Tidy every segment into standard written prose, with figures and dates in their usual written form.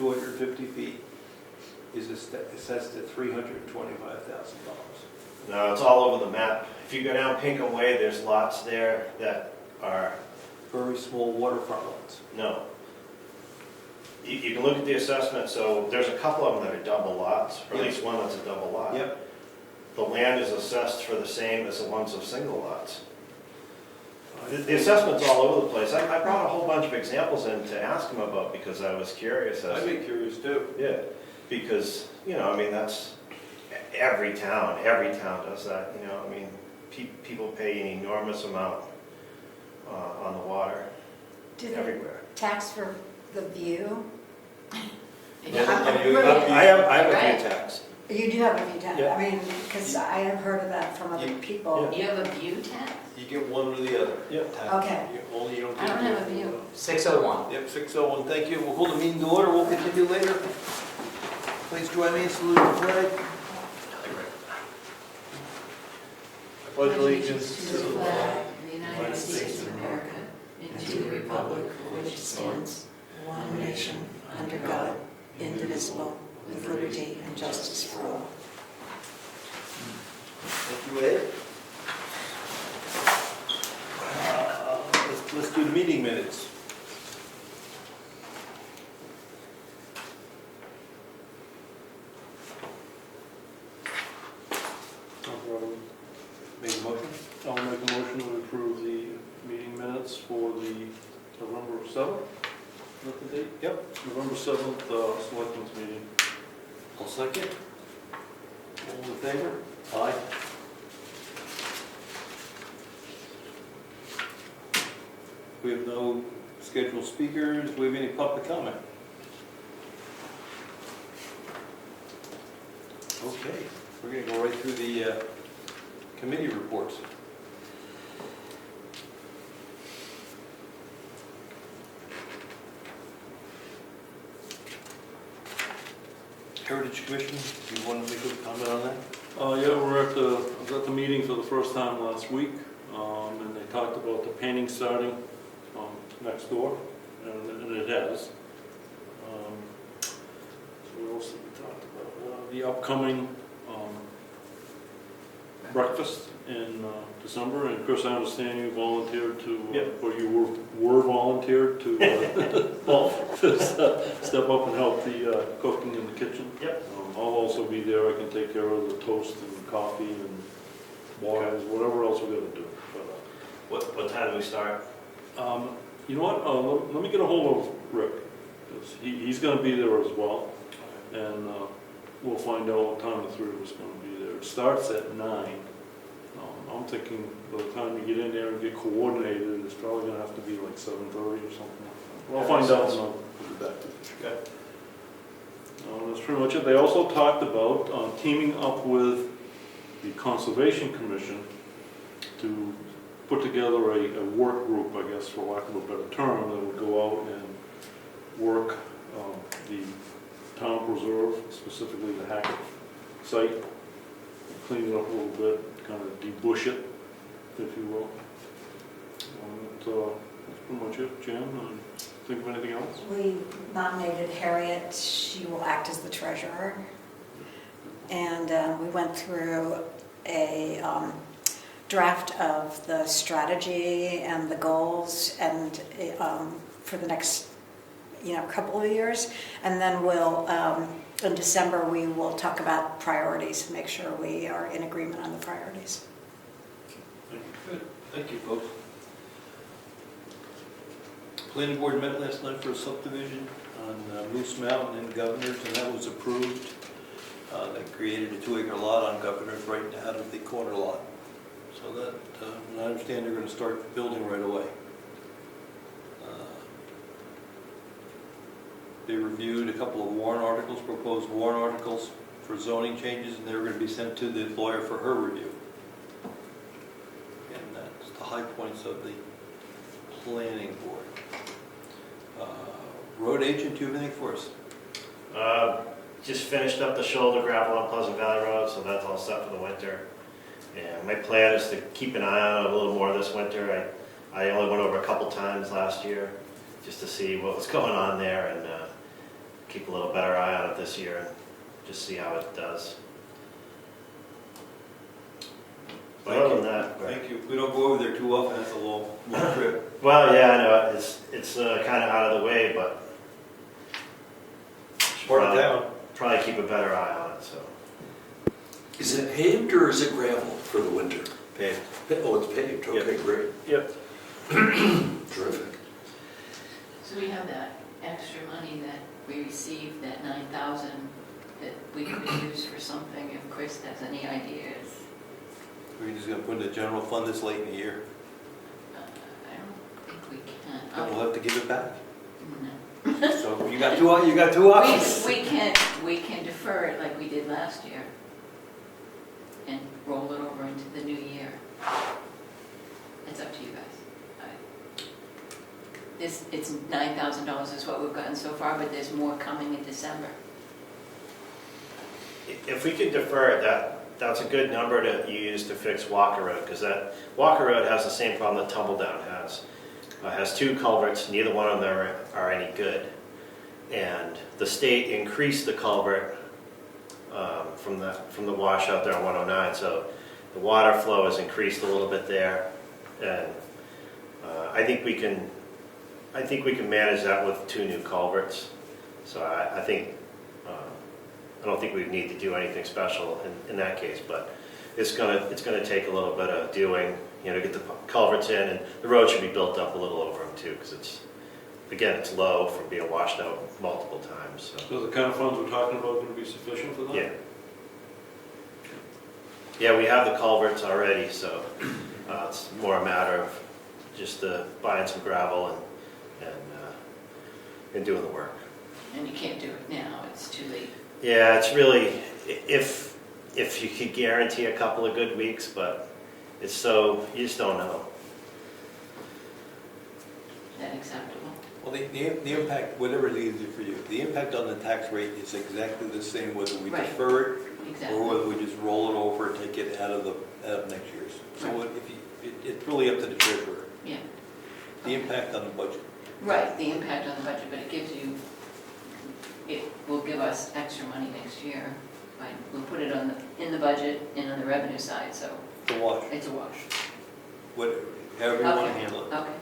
250 feet is assessed at $325,000. No, it's all over the map. If you go down Pinkham Way, there's lots there that are, Very small waterfront lots. no. You can look at the assessment, so there's a couple of them that are double lots, or at least one that's a double lot. Yep. The land is assessed for the same as the ones of single lots. The assessment's all over the place. I brought a whole bunch of examples in to ask him about because I was curious. I'd be curious too. Yeah, because, you know, I mean, that's, every town does that, you know, I mean, people pay an enormous amount on the water everywhere. Tax for the view? I have a view tax. You do have a view tax, Yeah. I mean, because I have heard of that from other people. You have a view tax? You get one or the other. Yep. Okay. You don't I get don't have a view. 601. Yep, 6:01, thank you. We'll hold the meeting to order, we'll continue later. Please join me in saluting the flag. I pledge allegiance To the flag of the United States of America and to the republic for which it stands, one nation, under God, indivisible, with liberty and justice for all. Thank you, Ed. Let's do the meeting minutes. Make a motion? I'll make a motion to approve the meeting minutes for the November 7th. Is that the date? Yep. November 7th, Selectmen's meeting. I'll second. All in favor? Aye. We have no scheduled speakers. Do we have any public comment? Okay, we're going to go right through the committee reports. Heritage Commission, do you want to make a comment on that? Yeah, I was at the meeting for the first time last week, and they talked about the painting starting next door, and it has. So what else did we talk about? The upcoming breakfast in December, and Chris, I understand you volunteered to, Yep. or you were volunteered to step up and help the cooking in the kitchen. Yep. I'll also be there. I can take care of the toast and coffee and wines, whatever else we got to do. But, What time do we start? you know what? Let me get a hold of Rick, because he's going to be there as well, and we'll find out what time the three of us are going to be there. It starts at 9. I'm thinking by the time you get in there and get coordinated, it's probably going to have to be like 7:30 or something like that. Well, I'll find out and I'll get back to you. Okay. That's pretty much it. They also talked about teaming up with the Conservation Commission to put together a work group, I guess, for lack of a better term, that would go out and work the town preserve, specifically the Hackett site, clean it up a little bit, kind of debush it, if you will. That's pretty much it. Jan, think of anything else? We nominated Harriet, she will act as the treasurer. And we went through a draft of the strategy and the goals and for the next couple of years. And then we'll, in December, we will talk about priorities, make sure we are in agreement on the priorities. Good, thank you, folks. Planning board met last night for a subdivision on Moose Mountain and Governors, and that was approved. They created a 2-acre lot on Governors right out of the corner lot. So that, and I understand they're going to start building right away. They reviewed a couple of warrant articles, proposed warrant articles for zoning changes, and they were going to be sent to the lawyer for her review. And that's the high points of the planning board. Road agent, do you have anything for us? Just finished up the shoulder gravel on Pleasant Valley Road, so that's all set for the winter. And my plan is to keep an eye on it a little more this winter. I only went over a couple times last year just to see what was going on there, and keep a little better eye on it this year and just see how it does. But other than that, Thank you. We don't go over there too often, that's a long trip. well, yeah, I know, it's kind of out of the way, but should Part of town. probably keep a better eye on it, so. Is it paved or is it gravel for the winter? Paved. Oh, it's paved, okay, great, Yep. terrific. So we have that extra money that we received, that 9,000, that we could use for something if Chris has any ideas. We're just gonna put in the general fund this late in the year, I don't think we can. and we'll have to give it back. No. So you got two options. We can defer it like we did last year and roll it over into the new year. It's up to you guys. It's $9,000 is what we've gotten so far, but there's more coming in December. If we can defer it, that's a good number to use to fix Walker Road, because that Walker Road has the same problem that Tumbledown has. Has two culverts, neither one of them are any good. And the state increased the culvert from the washout there on 109, so the water flow has increased a little bit there. And I think we can manage that with two new culverts. So I think I don't think we need to do anything special in that case, but it's gonna take a little bit of doing, to get the culverts in, and the road should be built up a little over them too, because it's low from being washed out multiple times. So the kind of funds we're talking about going to be sufficient for that? Yeah. Yeah, we have the culverts already, so it's more a matter of just buying some gravel and doing the work. And you can't do it now, it's too late. Yeah, it's really, if you could guarantee a couple of good weeks, but you just don't know. Is that acceptable? Well, the impact, whatever is easier for you, the impact on the tax rate is exactly the same whether we Right. defer it Exactly. or whether we just roll it over and take it out of next year's. So Right. it's really up to the treasurer, Yeah. the impact on the budget. Right, the impact on the budget, but it will give us extra money next year. We'll put it in the budget and on the revenue side, so The wash, it's a wash. however you want to Okay. handle it. Okay.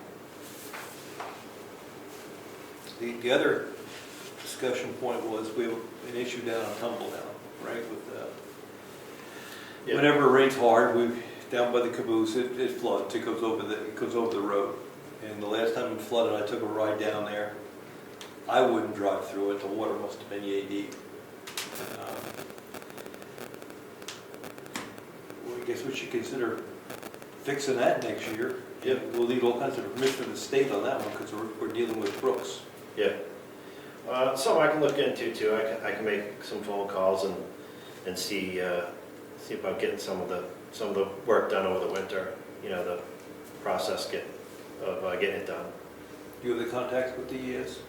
The other discussion point was we have an issue down on Tumbledown, right? With Yeah. whenever it rains hard, down by the caboose, it floods. It goes over the road. And the last time it flooded, I took a ride down there. I wouldn't drive through it. The water must have been yay deep. Well, I guess we should consider fixing that next year. Yep. We'll need all kinds of permission from the state on that one because we're dealing with brooks. Yeah. Something I can look into too. I can make some phone calls and see about getting some of the work done over the winter. The process of getting it done. Do you have the contacts with DES?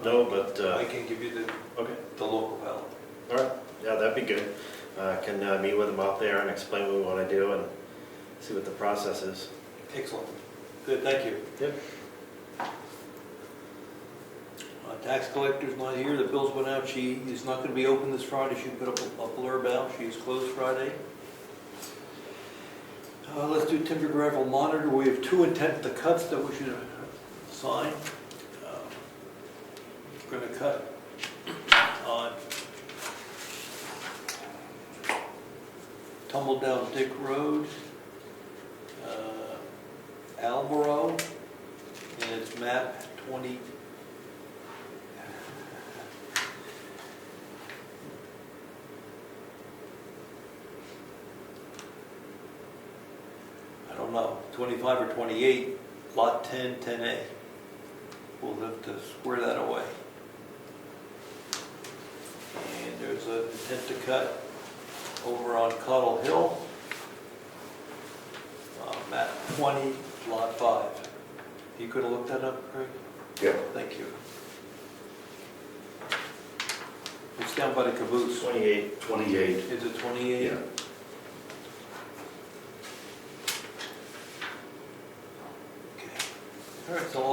No, but I can give you okay. the local help. All right. Yeah, that'd be good. Can meet with them out there and explain what we want to do and see what the process is. Excellent. Good, thank you. Yep. Tax collector's not here, the bills went out, she is not going to be open this Friday, she put up a blurb out, she is closed Friday. Let's do timber gravel monitor, we have 2 intent to cuts that we should sign. We're going to cut on Tumbledown Dick Road, Alboro, and it's map 20. I don't know, 25 or 28, lot 10, 10A. We'll have to square that away. And there's an intent to cut over on Cottle Hill, map 20, lot 5. You could have looked that up, Craig? Yeah. Thank you. It's down by the caboose. 28. 28. Is it 28? Yeah. Okay. All right, so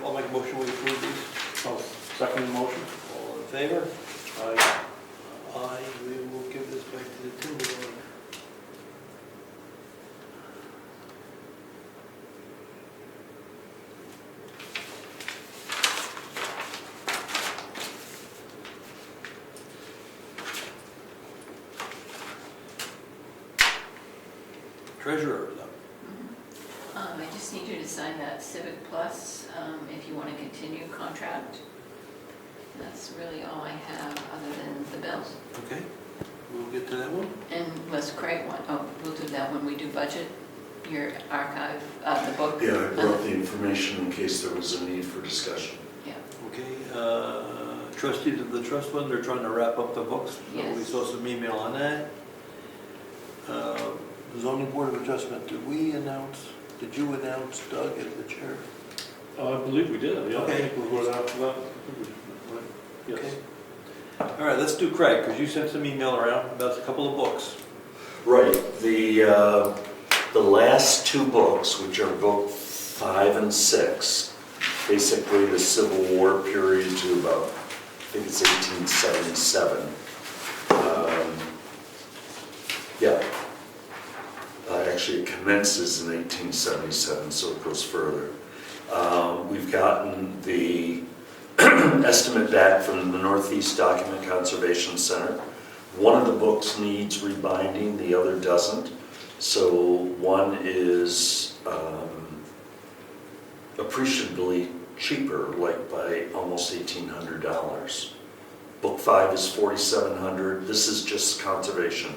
I'll make a motion we approve these. I'll second the motion. All in favor? Aye. Aye, we will give this back to the timber owner. Treasurer, I just need you to sign that Civic Plus if you want to continue contract. That's really all I have other than the bills. okay, we'll get to that one. And was Craig one? Oh, we'll do that when we do budget, your archive, the book. Yeah, I brought the information in case there was a need for discussion. Yeah. Okay, trustees of the trust fund, they're trying to wrap up the books. Yes. We saw some email on that. Zoning Board of Adjustment, did you announce Doug as the chair? I believe we did, yeah. I Okay. think we're going after that. Right. Yes. Okay. All right, let's do Craig, because you sent some email around about a couple of books. Right, the last two books, which are book 5 and 6, basically the Civil War period to about, I think it's 1877. Yeah. Actually, it commences in 1877, so it goes further. We've gotten the estimate back from the Northeast Document Conservation Center. One of the books needs rebinding, the other doesn't. So one is appreciably cheaper, like by almost $1,800. Book 5 is $4,700. This is just conservation.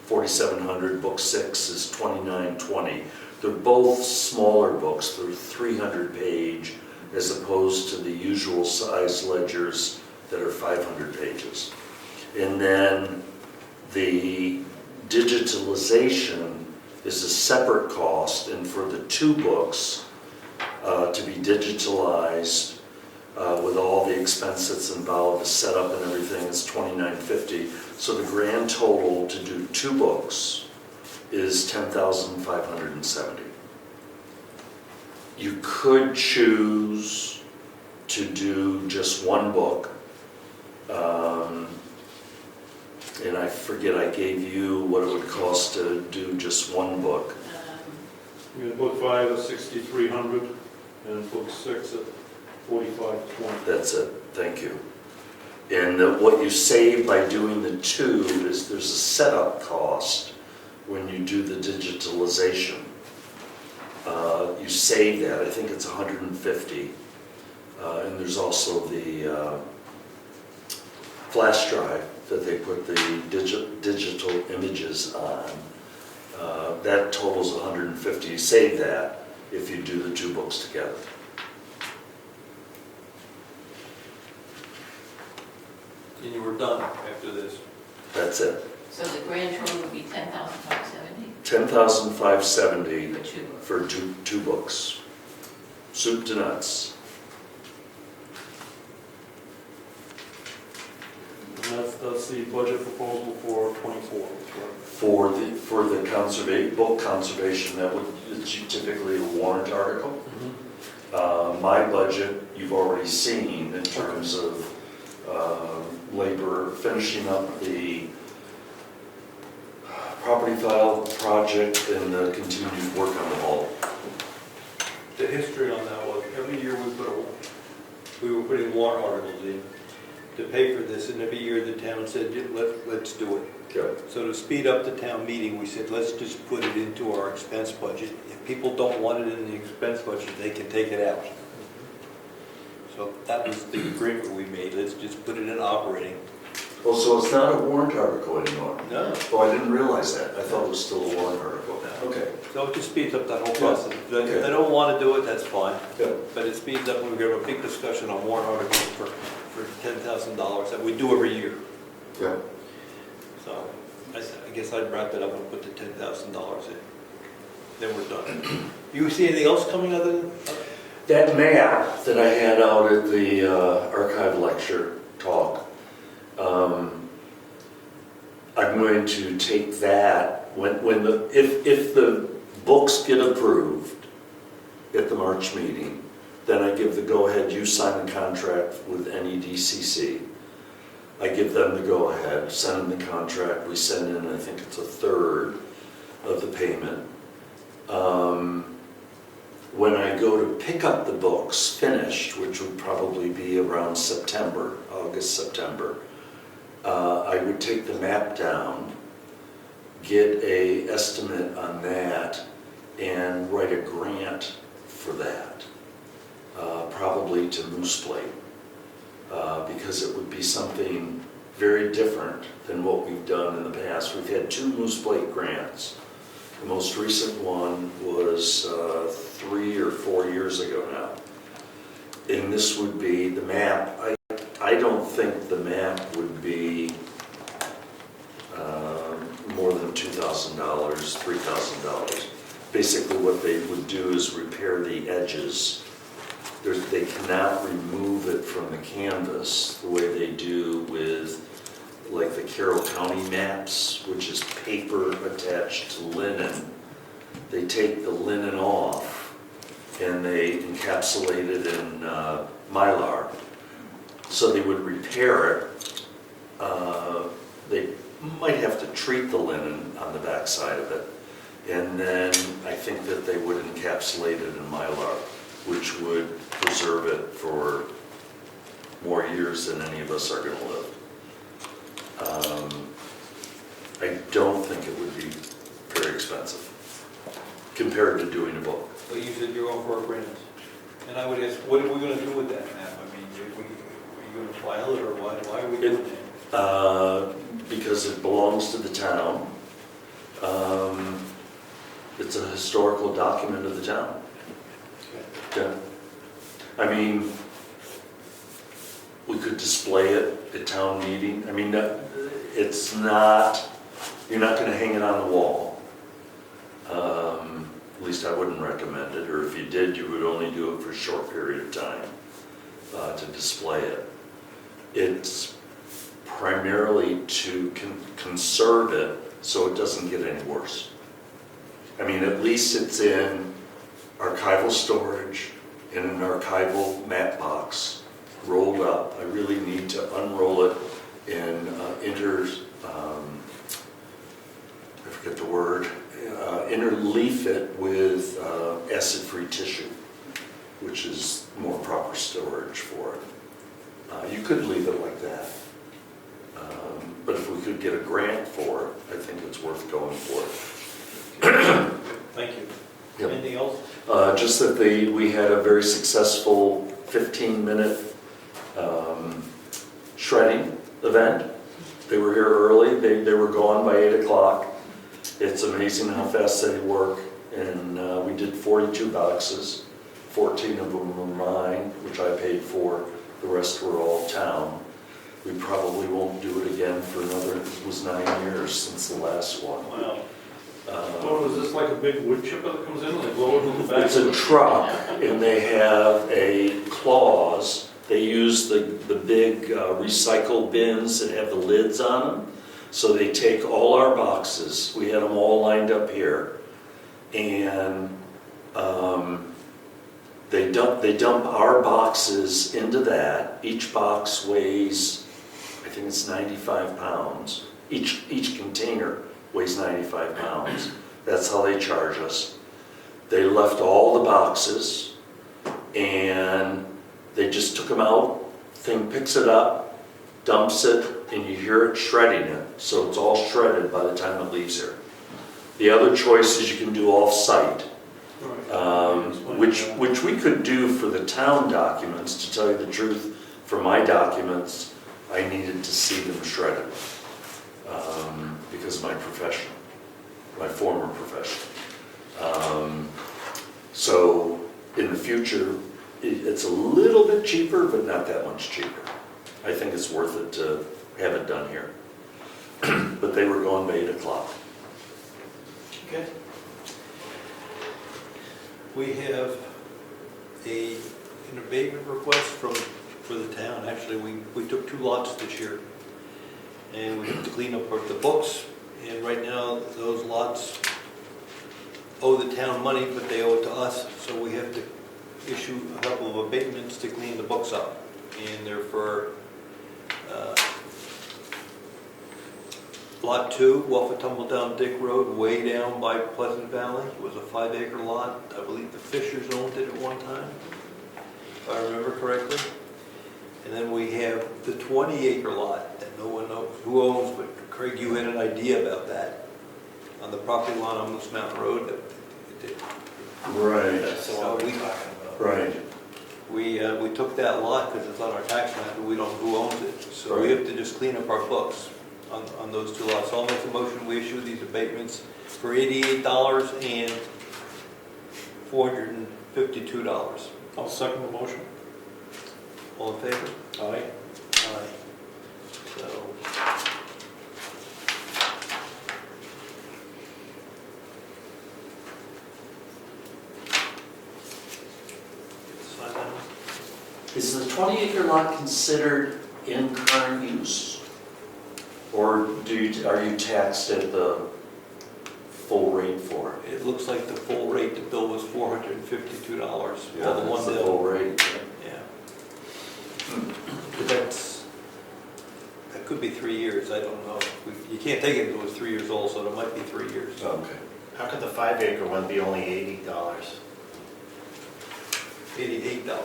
$4,700. Book 6 is $2,920. They're both smaller books. They're 300 page as opposed to the usual size ledgers that are 500 pages. And then the digitalization is a separate cost, and for the two books to be digitalized with all the expense that's involved, the setup and everything, is $2,950. So the grand total to do two books is $10,570. You could choose to do just one book. And I forget, I gave you what it would cost to do just one book. Yeah, book 5 is $6,300 and book 6 at $4,520. That's it, thank you. And what you save by doing the two is there's a setup cost when you do the digitalization. You save that, I think it's $150. And there's also the flash drive that they put the digital images on. That totals $150. You save that if you do the two books together. And you were done after this. That's it. So the grand total would be $10,570 $10,570 for two books. for two books. Soup to nuts. And that's the budget proposal for '24, right? For the book conservation, it's typically a warrant article. My budget, you've already seen in terms of labor, finishing up the property file project and the continued work on the hall. The history on that was, every year we were putting warrant articles in to pay for this, and every year the town said, let's do it. Good. So to speed up the town meeting, we said, let's just put it into our expense budget. If people don't want it in the expense budget, they can take it out. So that was the agreement we made, let's just put it in operating. Oh, so it's not a warrant article anymore? No. Oh, I didn't realize that. I thought it was still a warrant article. Okay. So it just speeds up that whole process. If Okay. they don't want to do it, that's fine. Good. But it speeds up when we have a big discussion on warrant articles for $10,000 that we do every year. Yeah. So I guess I'd wrap it up and put the $10,000 in. Then we're done. You see anything else coming other than? That map that I had out at the archive lecture talk, I'm going to take that if the books get approved at the March meeting, then I give the go-ahead, you sign the contract with NEDCC. I give them the go-ahead, send them the contract, we send in, I think it's a third of the payment. When I go to pick up the books finished, which would probably be around September, August, September, I would take the map down, get a estimate on that, and write a grant for that, probably to Moose Plate, because it would be something very different than what we've done in the past. We've had 2 Moose Plate grants. The most recent one was 3 or 4 years ago now. And this would be the map. I don't think the map would be more than $2,000, $3,000. Basically what they would do is repair the edges. They cannot remove it from the canvas the way they do with like the Carroll County maps, which is paper attached to linen. They take the linen off and they encapsulate it in Mylar. So they would repair it. They might have to treat the linen on the back side of it. And then I think that they would encapsulate it in Mylar, which would preserve it for more years than any of us are going to live. I don't think it would be very expensive compared to doing a book. But you said you're going for a grant. And I would ask, what are we going to do with that map? I mean, are you going to file it, or why are we doing it? Because it belongs to the town. It's a historical document of the town. Okay. Yeah. I mean, we could display it at town meeting. I mean, it's not, you're not going to hang it on the wall. At least I wouldn't recommend it, or if you did, you would only do it for a short period of time to display it. It's primarily to conserve it so it doesn't get any worse. I mean, at least it's in archival storage, in an archival map box, rolled up. I really need to unroll it and I forget the word, interleaf it with acid-free tissue, which is more proper storage for it. You could leave it like that. But if we could get a grant for it, I think it's worth going for it. Thank you. Yep. Anything else? Just that we had a very successful 15-minute shredding event. They were here early. They were gone by 8 o'clock. It's amazing how fast they work. And we did 42 boxes. 14 of them were mine, which I paid for. The rest were all town. We probably won't do it again for another, it was 9 years since the last one. Wow. What, is this like a big wood chipper that comes in and they blow it in the back? It's a truck, and they have a clause. They use the big recycle bins that have the lids on them. So they take all our boxes, we had them all lined up here, and they dump our boxes into that. Each box weighs, I think it's 95 pounds. Each container weighs 95 pounds. That's how they charge us. They left all the boxes and they just took them out. Thing picks it up, dumps it, and you hear it shredding it. So it's all shredded by the time it leaves here. The other choice is you can do off-site, which we could do for the town documents. To tell you the truth, for my documents, I needed to see them shredded because of my profession, my former profession. So in the future, it's a little bit cheaper, but not that much cheaper. I think it's worth it to have it done here. But they were gone by 8 o'clock. Okay. We have an abatement request for the town. Actually, we took 2 lots this year, and we have to clean up the books. And right now, those lots owe the town money, but they owe it to us. So we have to issue a couple of abatements to clean the books up, and they're for Lot 2, off of Tumble Down Dick Road, way down by Pleasant Valley. It was a 5-acre lot. I believe the Fishers owned it at one time, if I remember correctly. And then we have the 20-acre lot that no one knows who owns, but Craig, you had an idea about that on the property line on Moose Mountain Road. Right, That's the one we're talking about. right. We took that lot because it's on our tax map and we don't know who owns it. So we Right. have to just clean up our books on those 2 lots. So I'll make a motion, we issue these abatements for $88 and $452. I'll second the motion. All in favor? Aye. Aye. So. Sign that one. Is the 20-acre lot considered in current use? Or are you taxed at the full rate for it? It looks like the full rate, the bill was $452. Yeah, Well, the that's one the bill. full rate. Yeah. But that could be 3 years, I don't know. You can't take it until it's 3 years old, so it might be 3 years. Okay. How could the 5-acre one be only $80? $88.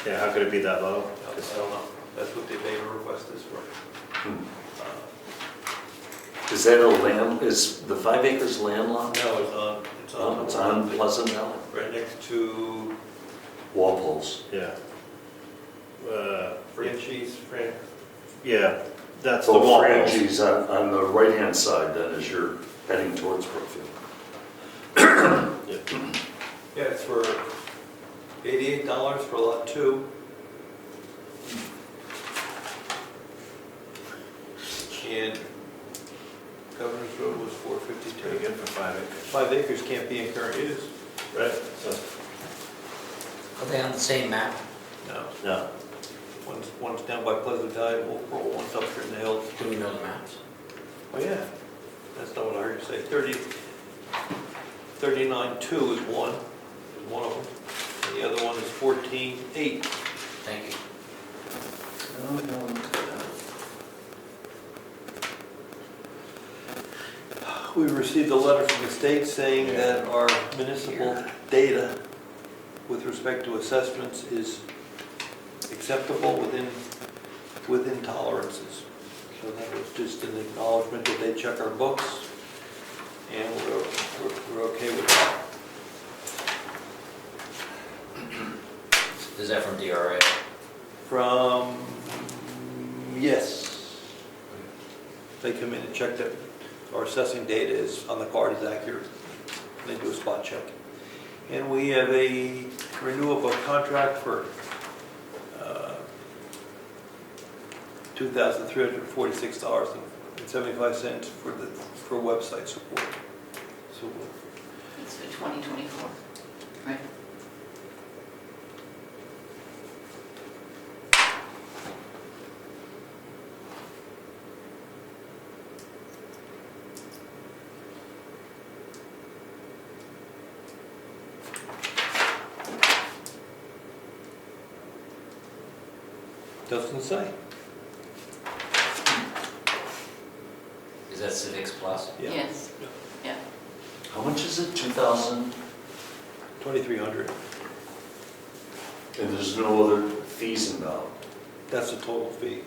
Yeah, how could it be that low? I don't know. That's what the abatement request is for. Is that a land, is the 5 acres landlocked? No, It's on Pleasant Valley? right next to Walpole's. Yeah. Franchise, Yeah, that's the So wall. Frangie's on the right-hand side then as you're heading towards Brookfield. Yeah, it's for $88 for lot 2. And Governor's Road was Pretty $452. good for 5 acres. 5 acres can't be in current use. Right? So, Are they on the same map? No. no. One's down by Pleasant Valley, one's up here in the hills. Do we know the maps? Oh, yeah. That's not what I heard you say. 39.2 is one of them. And the other one is 14.8. Thank you. We received a letter from the state saying that our municipal data with respect to assessments is acceptable within tolerances. So that was just an acknowledgement that they check our books, and we're okay with that. Is that from DRA? From, yes. They come in and check that our assessing data is, on the card, is accurate. They do a spot check. And we have a renewal of a contract for $2,346.75 for website support. So It's for 2024, right? doesn't say. Is that Civics Plus? Yeah. Yes, yeah. How much is it, 2,000? 2,300. And there's no other fees involved? That's the total fee.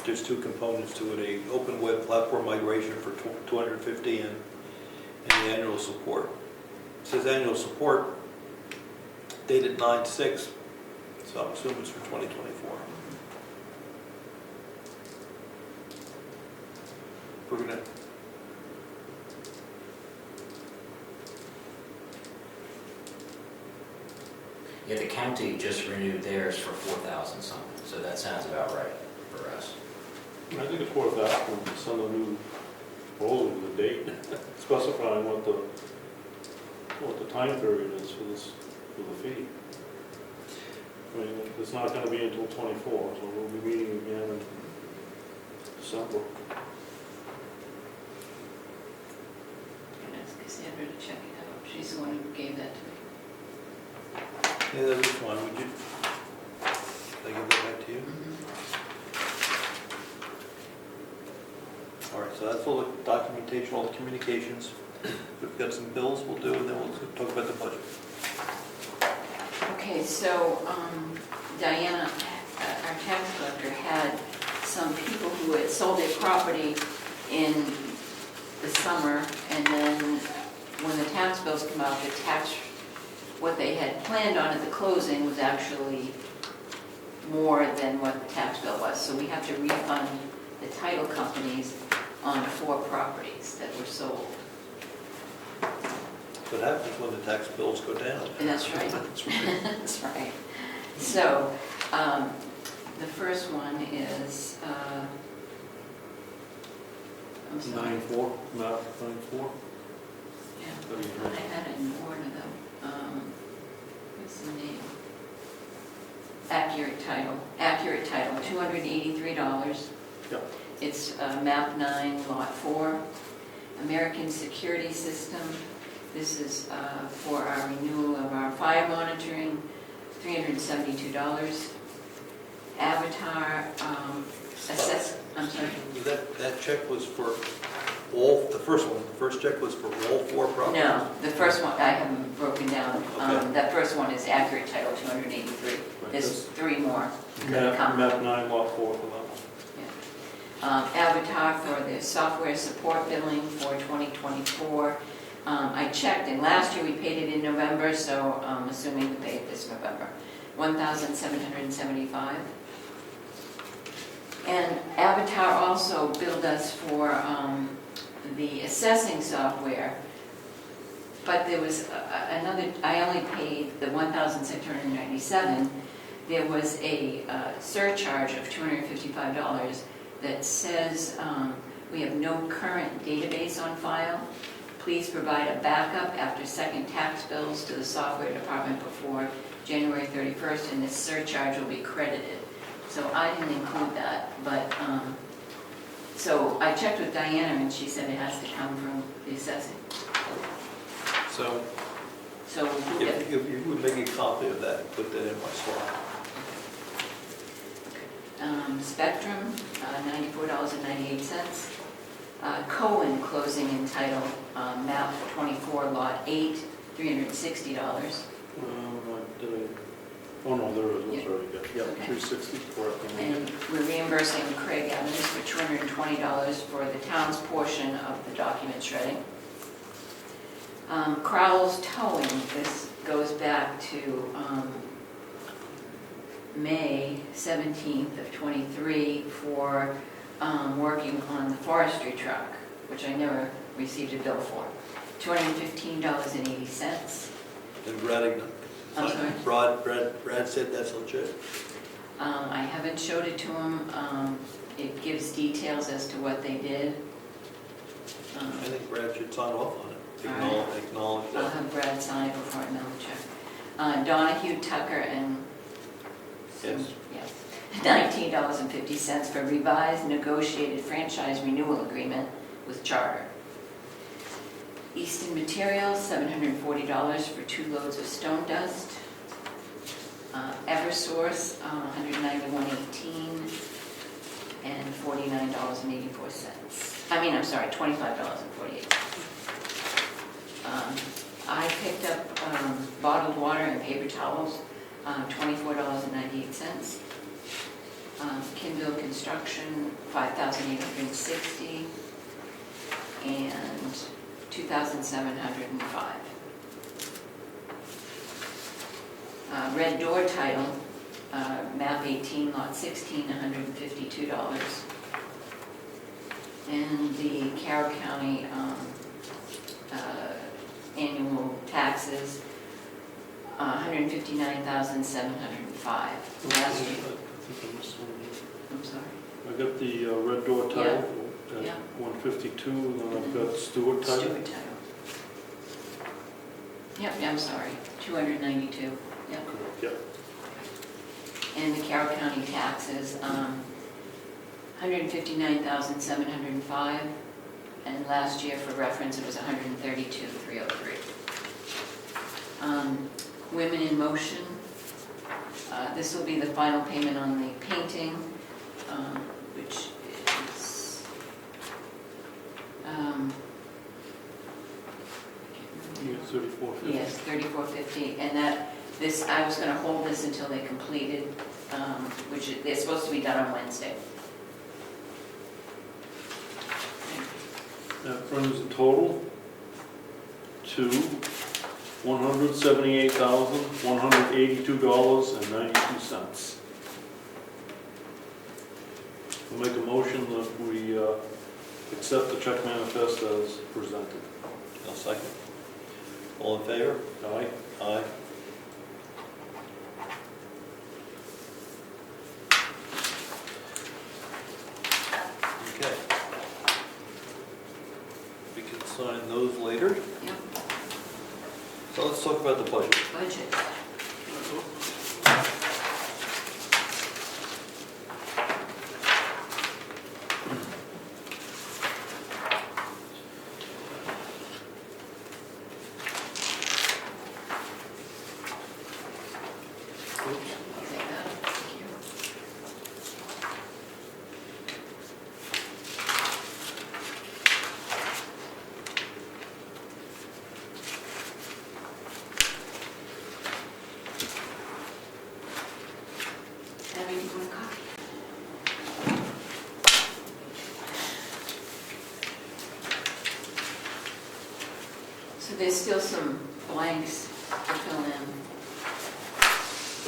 There's 2 components to it, a open web platform migration for $250 and the annual support. It says annual support dated 9/6, so I'm assuming it's for 2024. We're gonna, Yeah, the county just renewed theirs for 4,000 something, so that sounds about right for us. I think it's worth asking, send a new proposal with a date specifying what the time period is for the fee. I mean, it's not gonna be until '24, so we'll be meeting again in December. Can ask Cassandra to check it out. She's the one who gave that to me. yeah, that's fine, would you, did I give that back to you? All right, so that's all the documentation, all the communications. We've got some bills we'll do, and then we'll talk about the budget. Okay, so Diana, our tax collector, had some people who had sold their property in the summer, and then when the tax bills come out, what they had planned on at the closing was actually more than what the tax bill was. So we have to refund the title companies on 4 properties that were sold. What happens when the tax bills go down? And that's right. That's right. So, the first one is, I'm sorry. 9-4, map 9-4. Yeah, I thought I had it in order though. What's the name? Accurate title, $283. Yep. It's map 9, lot 4. American Security System. This is for our renewal of our fire monitoring, $372. Avatar, I'm sorry. That check was for all, the first one, the first check was for all 4 properties? No, the first one, I haven't broken down. Okay. That first one is accurate title, 283. There's 3 more. Map Come. 9, lot 4 for that one. Avatar for the software support billing for 2024. I checked, and last year we paid it in November, so I'm assuming we paid this November. $1,775. And Avatar also billed us for the assessing software, but there was another, I only paid the $1,697. There was a surcharge of $255 that says we have no current database on file. Please provide a backup after second tax bills to the software department before January 31st, and this surcharge will be credited. So I didn't include that, but, so I checked with Diana, and she said it has to come from the assessing. So So we'll get, if you would make a copy of that, put that in my slot. Spectrum, $94.98. Cohen closing in title, map 24, lot 8, $360. Oh, no, there is, Yeah. that's right, yeah. Okay. 360, correct. And we're reimbursing Craig Evans for $220 for the town's portion of the document shredding. Crowell's Towing, this goes back to May 17th of '23 for working on the forestry truck, which I never received a bill for. $215.80. And Brad, I'm sorry? Brad said that's legit. I haven't showed it to him. It gives details as to what they did. I think Brad should sign off on it. All right. Acknowledge I'll that. have Brad sign it before I mail the check. Donahue, Tucker, and... Yes. Yes. $19.50 for revised negotiated franchise renewal agreement with Charter. Easton Materials, $740 for 2 loads of stone dust. Eversource, $191.18 and $49.84. I'm sorry, $25.48. I picked up bottled water and paper towels, $24.98. Kindle Construction, $5,860 and $2,705. Red Door Title, map 18, lot 16, $152. And the Carroll County annual taxes, $159,705. Last year, I'm sorry. I got the Red Door title Yeah. at 152, and then I've got Stewart title. Stewart title. Yep, I'm sorry, 292, yep. Correct, yeah. And the Carroll County taxes, $159,705, and last year, for reference, it was $132,303. Women in Motion, this will be the final payment on the painting, which is $34.50. Yes, $34.50, and I was gonna hold this until they completed, which they're supposed to be done on Wednesday. That brings the total to $178,182.92. We'll make a motion that we accept the check manifest as presented. I'll second. All in favor? Aye? Aye. Okay. We can sign those later. Yep, So let's talk about the budget. budget. I'll take that, thank you. Abby, do you want a copy? So there's still some blanks to fill in.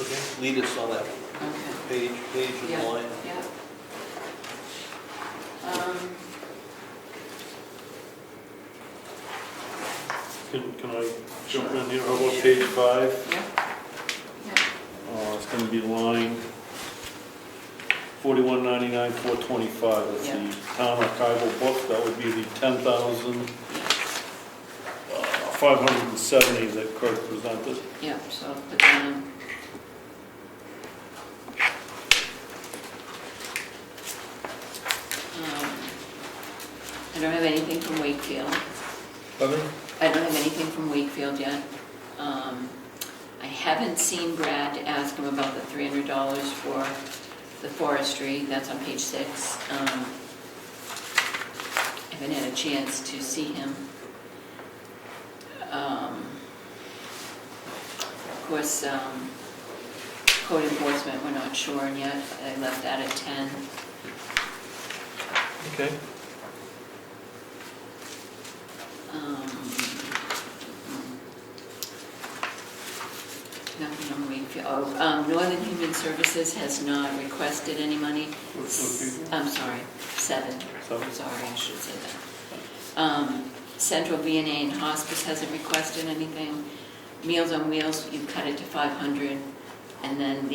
Okay. Lead us on that Okay. page and Yeah, line. yeah. Can I jump in here? How about page 5? Yeah. Yeah. It's going to be line 4199, 425. That's Yeah. the town archival book. That would be the 10,570 that Kurt presented. Yeah, so I'll put that in. I don't have anything from Wakefield. Pardon? I don't have anything from Wakefield yet. I haven't seen Brad to ask him about the $300 for the forestry. That's on page 6. Haven't had a chance to see him. Of course, code enforcement, we're not sure yet. I left that at 10. Okay. Nothing on Wakefield. Northern Human Services has not requested any money. I'm sorry, 7. Seven. Sorry, I should have said that. Central VNA and Hospice hasn't requested anything. Meals on Wheels, you cut it to 500. And then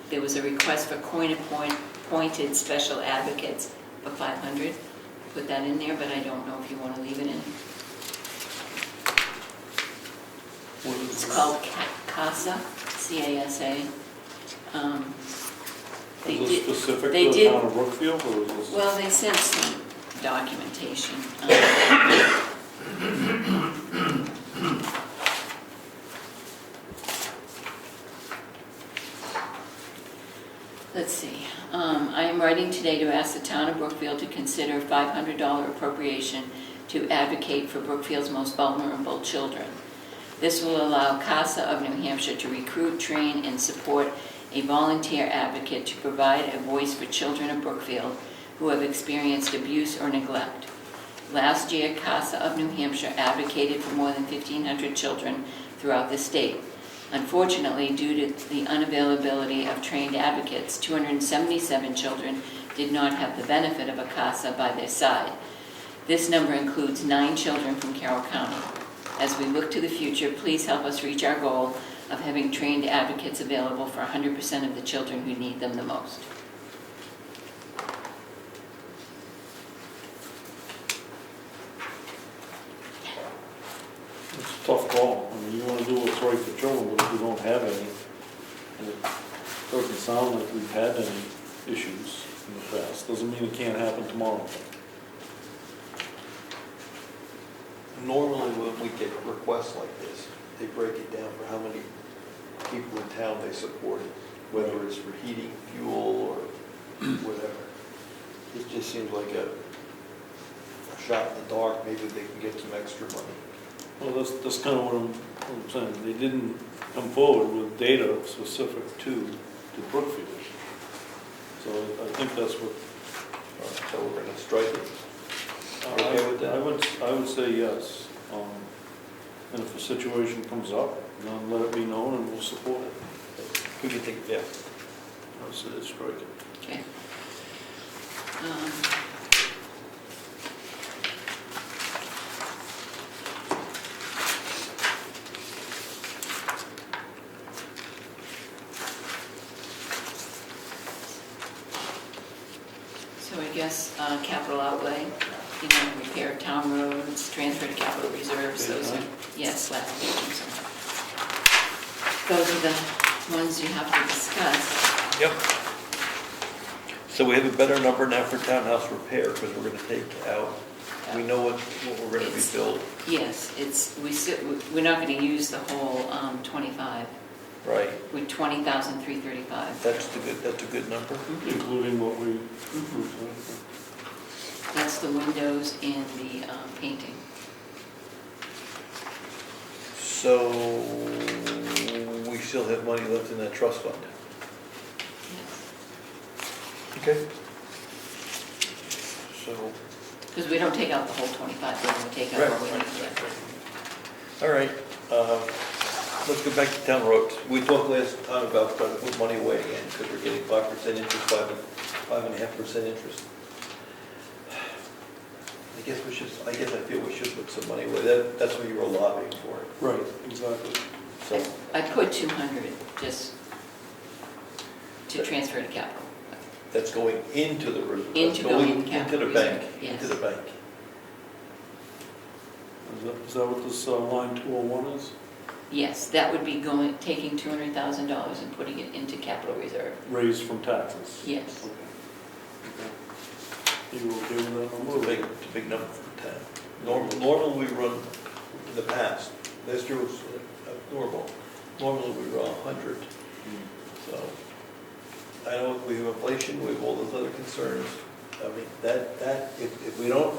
there was a request for coin-appointed special advocates for 500. Put that in there, but I don't know if you want to leave it in. It's called CASA, C-A-S-A. They Is this did, specific they to the did- town of Brookfield, or is this? well, they sent some documentation. Let's see. I am writing today to ask the town of Brookfield to consider $500 appropriation to advocate for Brookfield's most vulnerable children. This will allow CASA of New Hampshire to recruit, train, and support a volunteer advocate to provide a voice for children of Brookfield who have experienced abuse or neglect. Last year, CASA of New Hampshire advocated for more than 1,500 children throughout the state. Unfortunately, due to the unavailability of trained advocates, 277 children did not have the benefit of a CASA by their side. This number includes 9 children from Carroll County. As we look to the future, please help us reach our goal of having trained advocates available for 100% of the children who need them the most. It's a tough call. I mean, you want to do what's right for children, but if you don't have any, and it doesn't sound like we've had any issues in the past, doesn't mean it can't happen tomorrow. Normally when we get requests like this, they break it down for how many people in town they supported, whether it's for heating, fuel, or whatever. It just seems like a shot in the dark. Maybe they can get some extra money. Well, that's kind of what I'm saying. They didn't come forward with data specific to Brookfield. So I think that's what, So we're gonna strike it. You okay with that? I would say yes. And if a situation comes up, then let it be known and we'll support it. Who do you think, yeah? I would say strike it. Okay. So I guess capital outlay, repair town roads, transfer to capital reserves, those are, yes, last page, I'm sorry. Those are the ones you have to discuss. Yep. So we have a better number now for townhouse repair, because we're gonna take out, we know what we're gonna It's- rebuild. Yes, we're not gonna use the whole 25, Right. with 20,335. That's a good number. Including what we, That's the windows and the painting. So we still have money left in that trust fund. Yes. Okay. So, Because we don't take out the whole 25, we only take out right, what we right, need. right. All right, let's go back to town roads. We talked last time about trying to put money away again, because we're getting 5% interest, 5.5% interest. I feel we should put some money away. That's what you were lobbying for. right, exactly. So, I put 200 just to transfer to capital. that's going into the, Into going in capital into the bank, reserve, yes. into the bank. Is that what this line 201 is? Yes, that would be taking $200,000 and putting it into capital reserve. Raised from taxes? Yes. Okay. Okay. You okay with that number? It's a big number for the town. Normally we run, in the past, last year was normal. Normally we run 100. So, I know we have inflation, we have all those other concerns. I mean, if we don't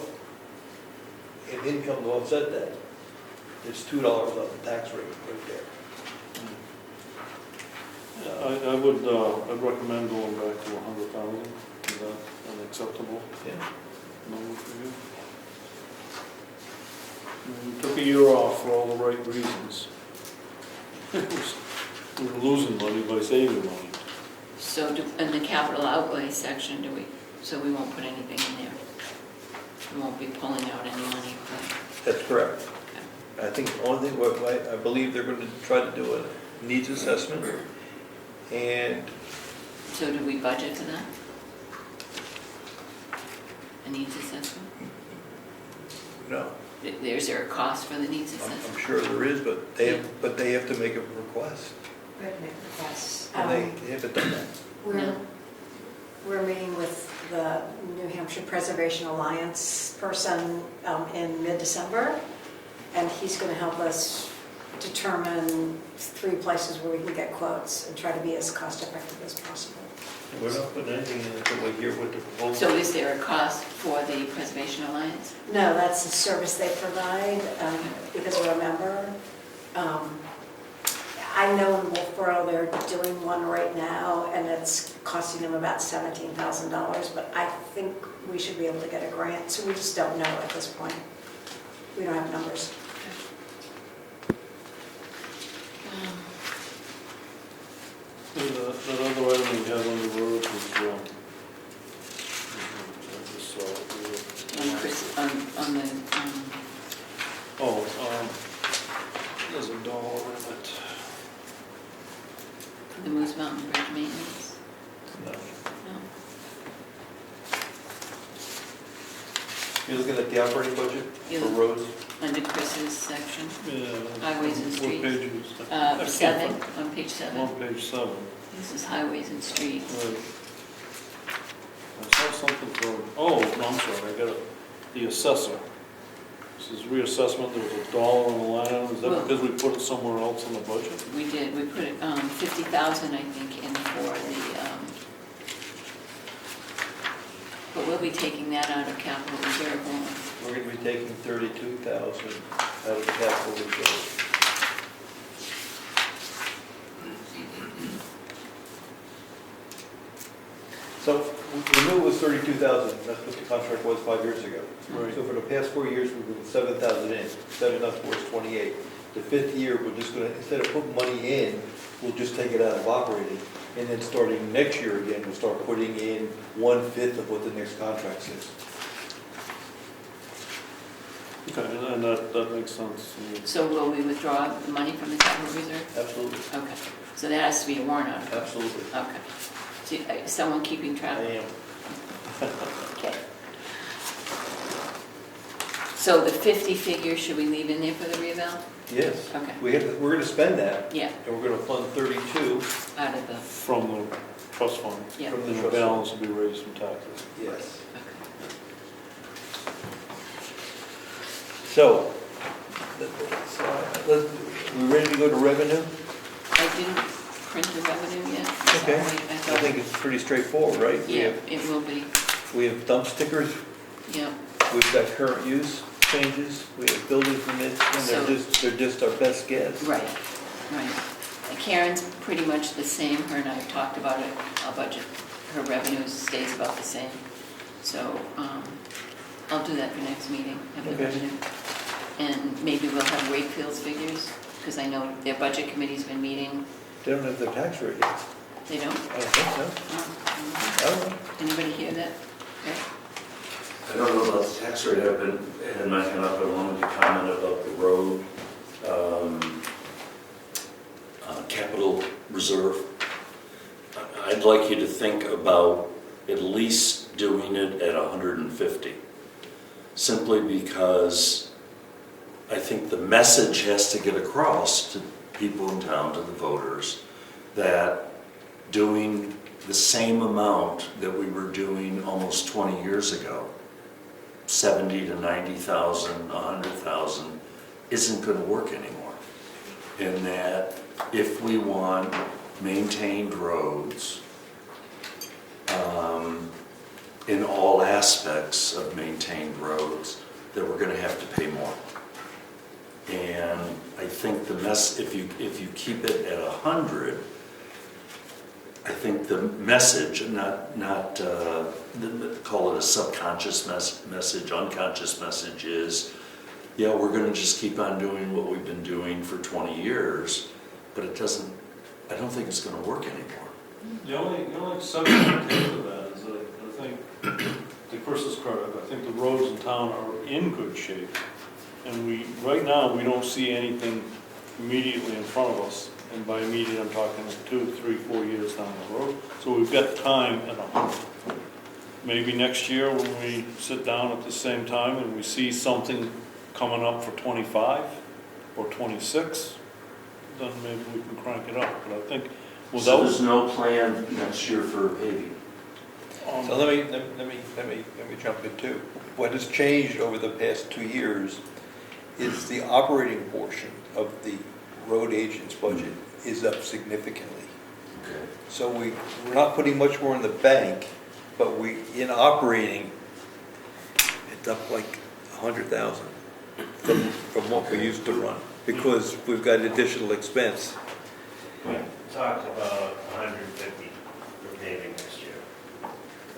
have income to offset that, it's $2 on the tax rate right there. Yeah, I'd recommend going back to 100,000. Is that unacceptable Yeah. number for you? We took a year off for all the right reasons. We were losing money by saving money. So in the capital outlay section, so we won't put anything in there? We won't be pulling out any money for, That's correct. okay. I think the only thing, I believe they're going to try to do a needs assessment. And So do we budget for that? A needs assessment? no, Is there a cost for the needs I'm assessment? sure there is, but they have to make a request. Yes. And they haven't done that. We're meeting with the New Hampshire Preservation Alliance person in mid-December, and he's going to help us determine 3 places where we can get quotes and try to be as cost-effective as possible. We're not putting anything in until we hear what the proposal. So is there a cost for the Preservation Alliance? No, that's the service they provide, because we're a member. I know in Wolfboro they're doing one right now, and it's costing them about $17,000, but I think we should be able to get a grant, so we just don't know at this point. We don't have numbers. That other item we had on the road was, I just saw it. On the, There's a dollar in it. the Moose Mountain Bridge maintenance? No. No. You're looking at the operating budget for Yeah. roads? Under Chris's section, Yeah. Highways and What streets. page is that? 7, on page 7. On page 7. This is highways and streets. Right. I saw something for, oh, no, I'm sorry, I got it, the assessor. This is reassessment, there was a dollar on the line, is that Well- because we put it somewhere else in the budget? We did, we put 50,000, I think, in for the, but we'll be taking that out of capital reserve, won't we? We're gonna be taking 32,000 out of the capital reserve. So we knew it was 32,000, that's what the contract was 5 years ago. Right. So for the past 4 years, we've been 7,000 in, 7 up towards 28. The fifth year, we're just gonna, instead of putting money in, we'll just take it out of operating. And then starting next year again, we'll start putting in 1/5 of what the next contract says. Okay, and that makes sense. So will we withdraw the money from the capital reserve? Absolutely, Okay, so that has to be a warrant article. absolutely. Okay. So, is someone keeping I track? am. Okay. So the 50 figure, should we leave in there for the reval? Yes. Okay. We're gonna spend that, Yeah, and we're gonna fund 32. out of the, From the trust fund. yeah. From And the trust balance will be raised from taxes. Yes. Okay. So, we ready to go to revenue? I didn't print the revenue yet. Okay. Sorry, I think it's pretty straightforward, right? Yeah, it will be, We have dump stickers, yeah. we've got current use changes, we have building permits, and So- they're just our best guess. Right, right. Karen's pretty much the same, her and I have talked about it, our budget, her revenue stays about the same. So, I'll do that for next meeting, have the Okay. revenue. And maybe we'll have Wakefield's figures, because I know their budget committee's been meeting. They don't have their tax rate yet. They don't? I don't think so. Oh, I don't know. Anybody hear that? Okay. I don't know about the tax rate, had my hand up, I wanted to comment about the road, capital reserve. I'd like you to think about at least doing it at 150, simply because I think the message has to get across to people in town, to the voters, that doing the same amount that we were doing almost 20 years ago, 70 to 90,000, 100,000, isn't going to work anymore. And that if we want maintained roads, in all aspects of maintained roads, that we're going to have to pay more. And I think if you keep it at 100, I think the message, not call it a subconscious message, unconscious message is, yeah, we're going to just keep on doing what we've been doing for 20 years, but I don't think it's going to work anymore. The only exception I take to that is that I think, to Chris's credit, I think the roads in town are in good shape. And right now, we don't see anything immediately in front of us. And by immediate, I'm talking 2, 3, 4 years down the road. So we've got time at 100. Maybe next year when we sit down at the same time and we see something coming up for 25 or 26, then maybe we can crank it up. But I think So without, there's no plan next year for paving? So let me jump in too. What has changed over the past 2 years is the operating portion of the road agent's budget is up significantly. Okay. So we're not putting much more in the bank, but in operating, it's up like 100,000 from what we used to run, because we've got additional expense. We talked about 150 for paving next year.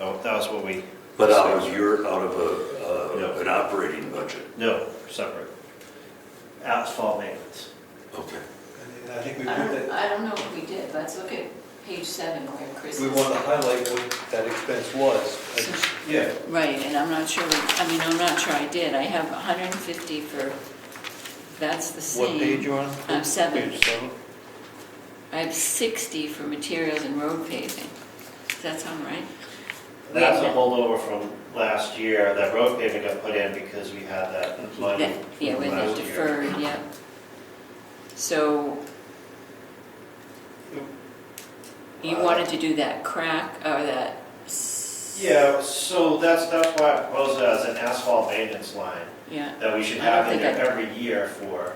Oh, that was what we. But out of an operating budget? No, separate. Asphalt maintenance. Okay. I think we I don't know if we did, let's look at page 7 where Chris we is. want to highlight what that expense was. Yeah. Right, and I'm not sure, I'm not sure I did. I have 150 for, that's the same. What page you on? 7. page 7, I have 60 for materials and road paving. Does that sound right? That's a Yeah. holdover from last year. That road paving got put in because we had that money That- Yeah, from with that last year. deferred, yeah. So you wanted to do that crack, or that? Yeah, so that's why I proposed it as an asphalt maintenance line Yeah, that we should I don't have in think there every year for.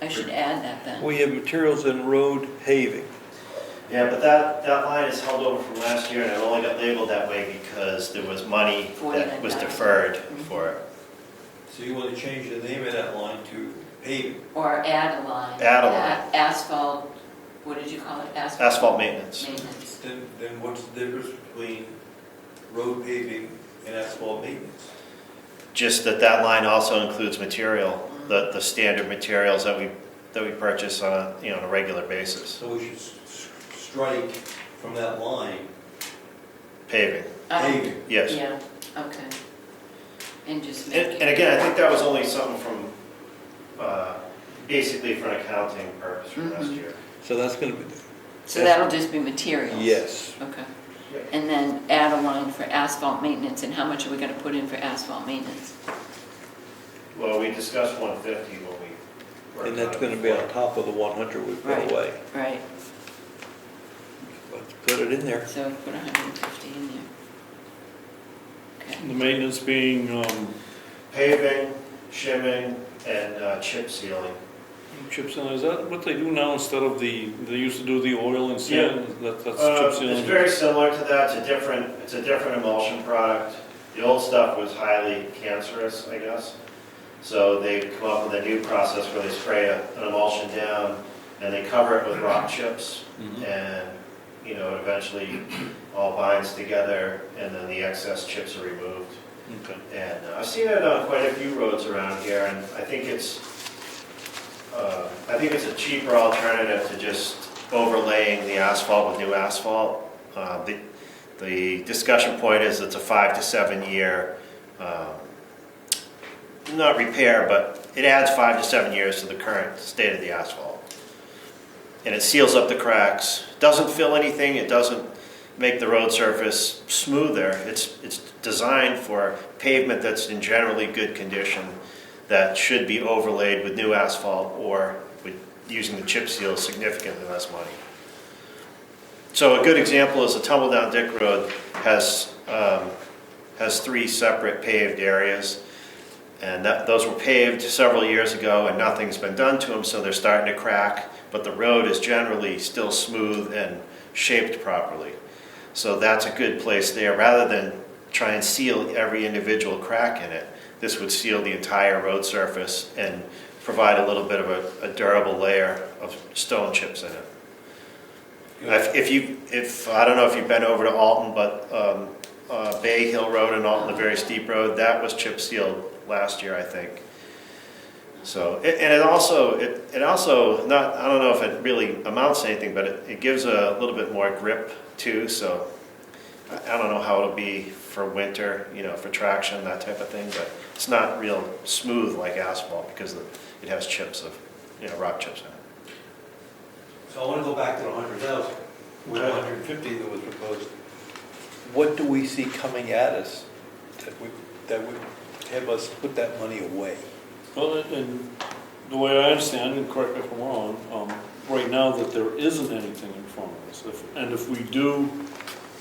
I should add that then. We have materials and road paving. Yeah, but that line is held over from last year, and it only got labeled that way because there was money that was deferred for it. So you want to change the name of that line to paving? Or add a line. Add a line. Asphalt, what did you call it? Asphalt maintenance. Maintenance. Then what's the difference between road paving and asphalt maintenance? Just that line also includes material, the standard materials that we purchase on a regular basis. So we should strike from that line Paving, paving. yes. Yeah, okay. And just make And it. again, I think that was only something from, basically for an accounting purpose from last year. So that's going to be, So that'll just be materials? yes. Okay. Yep. And then add a line for asphalt maintenance, and how much are we gonna put in for asphalt maintenance? Well, we discussed 150 when we worked And that's on it going to be on before. top of the 100 we put Right. away. Right, Let's put it in there. so put 150 in there. Okay. The maintenance being, Paving, shimming, and chip sealing. chip sealing, is that what they do now instead of they used to do the oil and sand? That's chip sealing? It's very similar to that. It's a different emulsion product. The old stuff was highly cancerous, I guess. So they come up with a new process where they spray an emulsion down and they cover it with rock chips, and it eventually all binds together, and then the excess chips are removed. Okay. And I've seen it on quite a few roads around here, and I think it's a cheaper alternative to just overlaying the asphalt with new asphalt. The discussion point is it's a 5 to 7 year, not repair, but it adds 5 to 7 years to the current state of the asphalt. And it seals up the cracks, doesn't fill anything, it doesn't make the road surface smoother. It's designed for pavement that's in generally good condition that should be overlaid with new asphalt or with using the chip seal significantly less money. So a good example is the Tumble Down Dick Road has 3 separate paved areas, and those were paved several years ago and nothing's been done to them, so they're starting to crack, but the road is generally still smooth and shaped properly. So that's a good place there. Rather than try and seal every individual crack in it, this would seal the entire road surface and provide a little bit of a durable layer of stone chips in it. I don't know if you've been over to Alton, but Bay Hill Road in Alton, a very steep road, that was chip sealed last year, I think. So, and it also not, I don't know if it really amounts to anything, but it gives a little bit more grip too. So I don't know how it'll be for winter, for traction, that type of thing, but it's not real smooth like asphalt because it has chips of, rock chips in it. So I want to go back to the 100,000, with 150 that was proposed. What do we see coming at us that would have us put that money away? Well, and the way I understand, and correct me if I'm wrong, right now that there isn't anything in front of us. If we do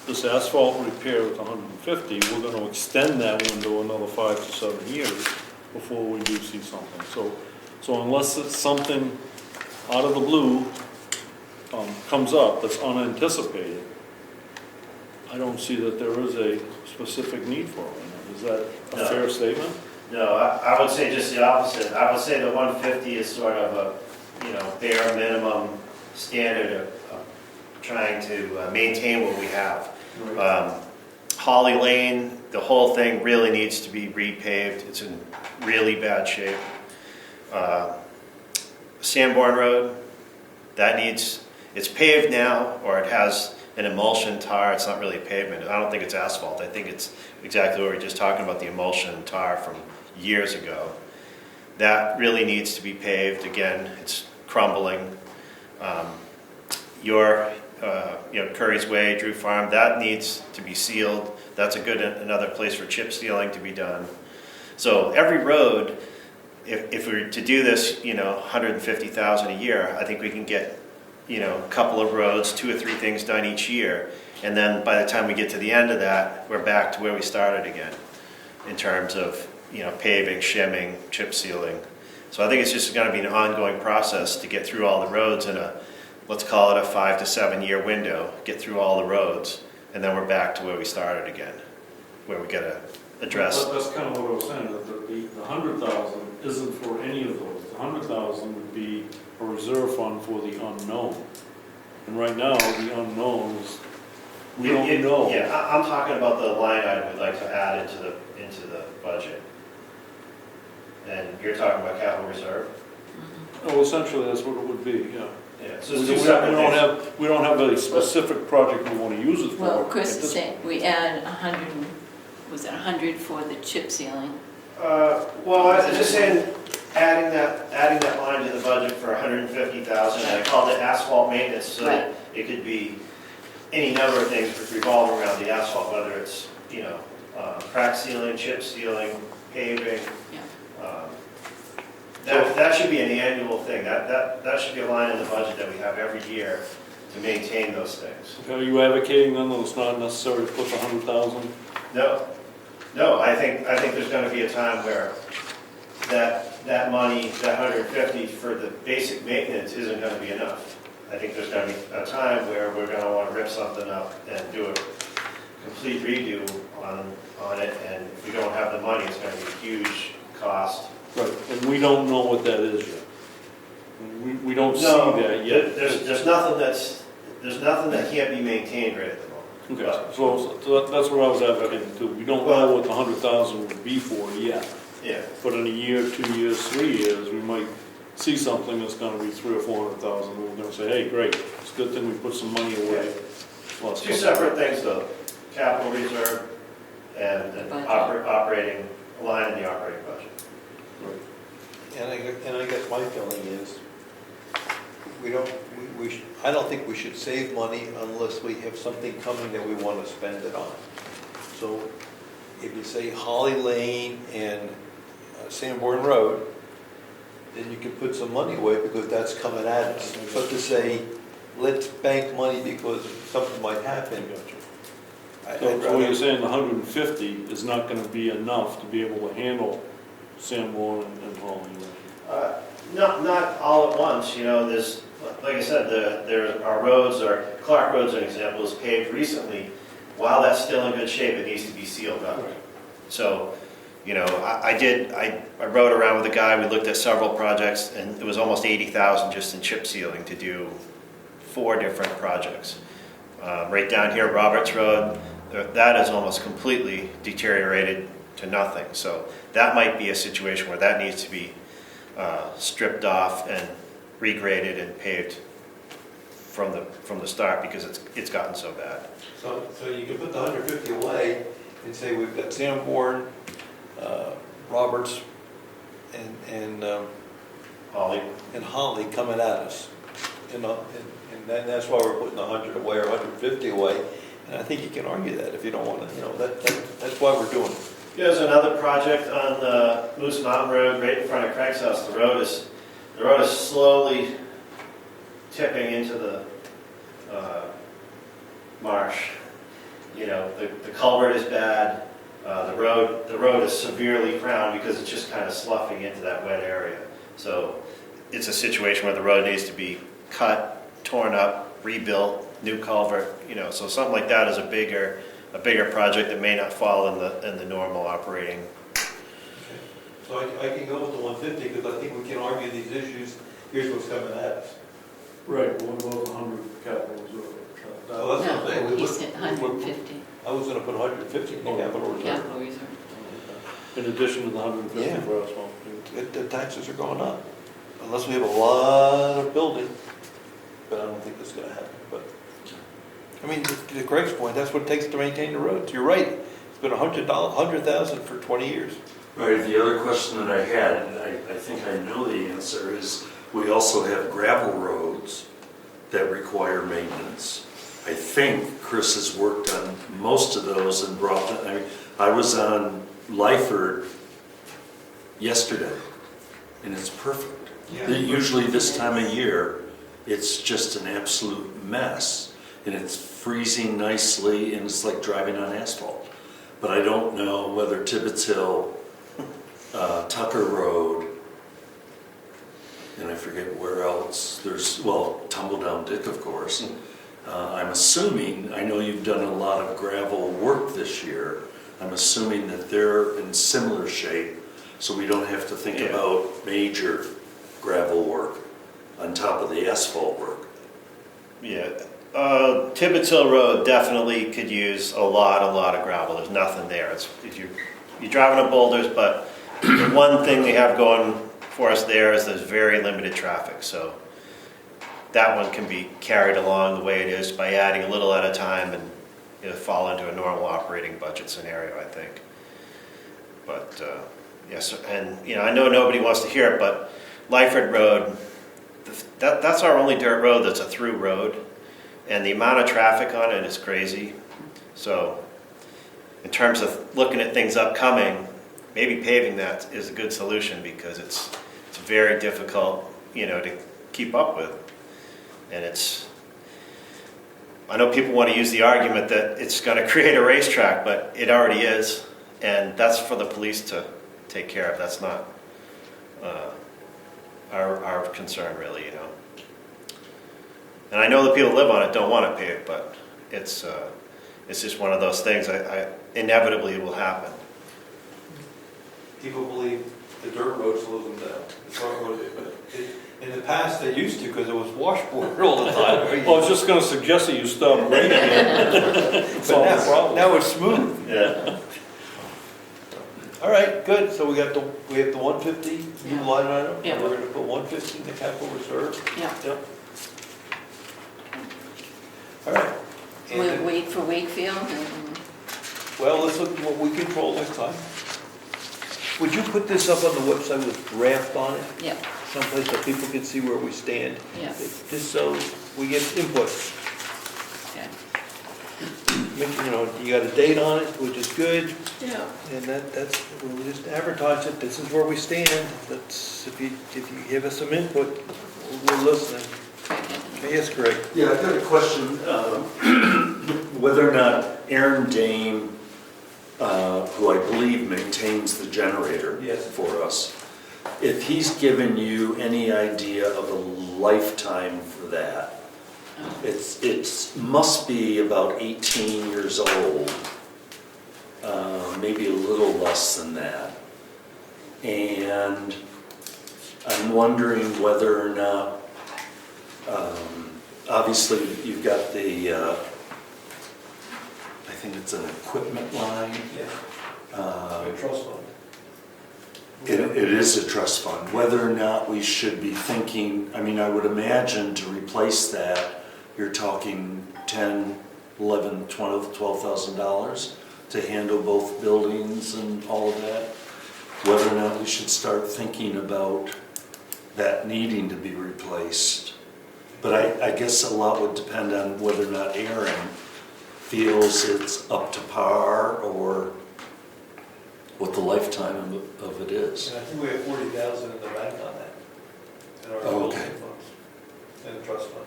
this asphalt repair with 150, we're going to extend that window another 5 to 7 years before we do see something. So unless it's something out of the blue comes up that's unanticipated, I don't see that there is a specific need for it right now. Is that a fair statement? No, I would say just the opposite. I would say the 150 is sort of a, bare minimum standard of trying to maintain what we have. Holly Lane, the whole thing really needs to be repaved. It's in really bad shape. Sanborn Road, it's paved now, or it has an emulsion tar. It's not really pavement. I don't think it's asphalt. I think it's exactly what we were just talking about, the emulsion tar from years ago. That really needs to be paved. Again, it's crumbling. Curry's Way, Drew Farm, that needs to be sealed. That's another place for chip sealing to be done. So every road, if we were to do this, $150,000 a year, I think we can get, a couple of roads, 2 or 3 things done each year. And then by the time we get to the end of that, we're back to where we started again in terms of, paving, shimming, chip sealing. So I think it's just going to be an ongoing process to get through all the roads in let's call it a 5 to 7 year window, get through all the roads, and then we're back to where we started again, where we gotta address. That's kind of what I was saying, that the 100,000 isn't for any of those. The 100,000 would be a reserve fund for the unknown. And right now, the unknown is, we don't know. Yeah, I'm talking about the line item we'd like to add into the budget. And you're talking about capital reserve? Oh, essentially, that's what it would be, yeah. Yeah, so We it's don't two separate things. we don't have a specific project we want to use it for. Well, Chris at is this saying, we add 100, was it 100 for the chip sealing? Well, I was just saying, adding that line to the budget for 150,000, and I called it asphalt maintenance, so that it could be any number of things revolving around the asphalt, whether it's, crack sealing, chip sealing, paving. Yeah. That should be an annual thing. That should be a line in the budget that we have every year to maintain those things. Are you advocating then that it's not necessary to put the 100,000? No, I think there's gonna be a time where that money, that 150 for the basic maintenance isn't gonna be enough. I think there's gonna be a time where we're gonna wanna rip something up and do a complete redo on it, and if we don't have the money, it's gonna be a huge cost. Right, and we don't know what that is yet. We don't see No, that yet. There's nothing that can't be maintained right at the moment. Okay, so that's what I was advocating too. We don't know what the 100,000 would be for yet. Yeah. But in a year, 2 years, 3 years, we might see something that's gonna be 300,000 or 400,000. We're gonna say, hey, great, it's a good thing we put some money away. Well, it's Two separate things though, capital reserve and Budget. operating, line in the operating budget. And I guess my feeling is, I don't think we should save money unless we have something coming that we want to spend it on. So if you say Holly Lane and Sanborn Road, then you can put some money away because that's coming at us. But to say, let's bank money because something might happen. So what you're saying, the 150 is not gonna be enough to be able to handle Sanborn and Holly Lane? Not all at once, there's, like I said, there are roads, or Clark Road's an example, is paved recently. While that's still in good shape, it needs to be sealed up. Right. So, I rode around with a guy, we looked at several projects, and it was almost 80,000 just in chip sealing to do 4 different projects. Right down here, Roberts Road, that is almost completely deteriorated to nothing. So that might be a situation where that needs to be stripped off and regraded and paved from the start because it's gotten so bad. So you can put the 150 away and say we've got Sanborn, Roberts, and Holly coming at us. And that's why we're putting 100 away or 150 away. And I think you can argue that if you don't want to, that's why we're doing it. There's another project on Moose Mountain Road, right in front of Craig's house. The road is slowly tipping into the marsh. The culvert is bad. The road is severely crowned because it's just kind of sloughing into that wet area. So it's a situation where the road needs to be cut, torn up, rebuilt, new culvert. So something like that is a bigger project that may not fall in the normal operating. So I can go with the 150 because I think we can argue these issues. Here's what's coming at us. Right, what about the 100 capital reserve? Oh, that's what I'm saying. No, he said 150, I was going to put 150 in the capital reserve. capital reserve. In addition to the 150 Yeah. for asphalt. The taxes are going up, unless we have a lot of building, but I don't think that's gonna happen, but. I mean, to Craig's point, that's what it takes to maintain the roads. You're right, it's been $100,000 for 20 years. Right, the other question that I had, and I think I know the answer, is we also have gravel roads that require maintenance. I think Chris has worked on most of those and brought them. I was on Lyford yesterday, and it's perfect. Yeah. Usually this time of year, it's just an absolute mess, and it's freezing nicely, and it's like driving on asphalt. But I don't know whether Tibbetts Hill, Tucker Road, and I forget where else, there's, well, Tumble Down Dick, of course. I'm assuming, I know you've done a lot of gravel work this year, I'm assuming that they're in similar shape, so we don't have to think Yeah. about major gravel work on top of the asphalt work. Yeah, Tibbetts Hill Road definitely could use a lot of gravel. There's nothing there. It's, if you're driving up boulders, but the one thing they have going for us there is there's very limited traffic. So that one can be carried along the way it is by adding a little at a time, and it'll fall into a normal operating budget scenario, I think. But yes, and I know nobody wants to hear it, but Lyford Road, that's our only dirt road that's a through road, and the amount of traffic on it is crazy. So in terms of looking at things upcoming, maybe paving that is a good solution, because it's very difficult, to keep up with. And I know people want to use the argument that it's going to create a racetrack, but it already is, and that's for the police to take care of. That's not our concern, really, And I know the people who live on it don't want it paved, but it's just one of those things. Inevitably it will happen. People believe the dirt road slows them down. It's not really, but in the past they used to, because it was washboard all the time. Well, I was just gonna suggest that you stop grading it. But now it's smooth. Yeah. All right, good. So we have the 150 new Yeah. line item. Yeah. And we're going to put 150 in the capital reserve. Yeah. Yep. All right. And We'll then- wait for Wakefield and, Well, let's look at what we control next time. Would you put this up on the website with draft on it, yeah, someplace so people can see where we stand? yeah, Just so we get input. okay. You got a date on it, which is good, Yeah. and we'll just advertise it. This is where we stand. If you give us some input, we're listening. Yes, Greg. Yeah, I've got a question, whether or not Aaron Dane, who I believe maintains the generator Yes. for us, if he's given you any idea of a lifetime for that. It must be about 18 years old, maybe a little less than that. And I'm wondering whether or not, obviously you've got the, I think it's an equipment line. Yeah. Trust fund. It is a trust fund. Whether or not we should be thinking, I would imagine to replace that, you're talking $10,000, $11,000, $12,000 to handle both buildings and all of that. Whether or not we should start thinking about that needing to be replaced. But I guess a lot would depend on whether or not Aaron feels it's up to par or what the lifetime of it is. And I think we have 40,000 in the bank on that. In our Oh, building okay. funds, in the trust fund.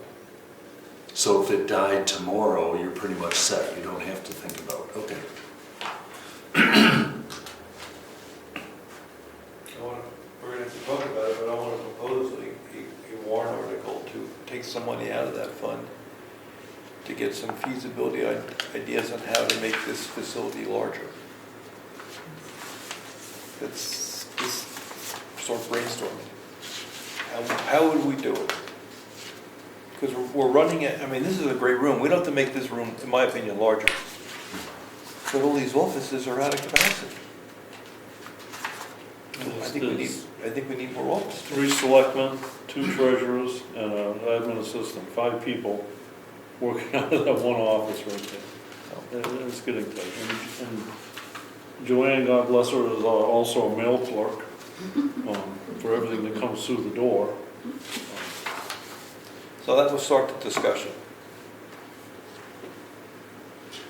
So if it died tomorrow, you're pretty much set. You don't have to think about it. Okay. We're going to have to talk about it, but I want to propose a warrant article to take some money out of that fund to get some feasibility ideas on how to make this facility larger. Let's start brainstorming. How would we do it? Because we're running it, this is a great room. We don't have to make this room, in my opinion, larger. But all these offices are out of capacity. I think we need more offices. 3 selectmen, 2 treasurers, and an admin assistant, 5 people working out of that one office right there. It's getting tight. And Joanne, God bless her, is also a mail clerk for everything that comes through the door. So that will start the discussion.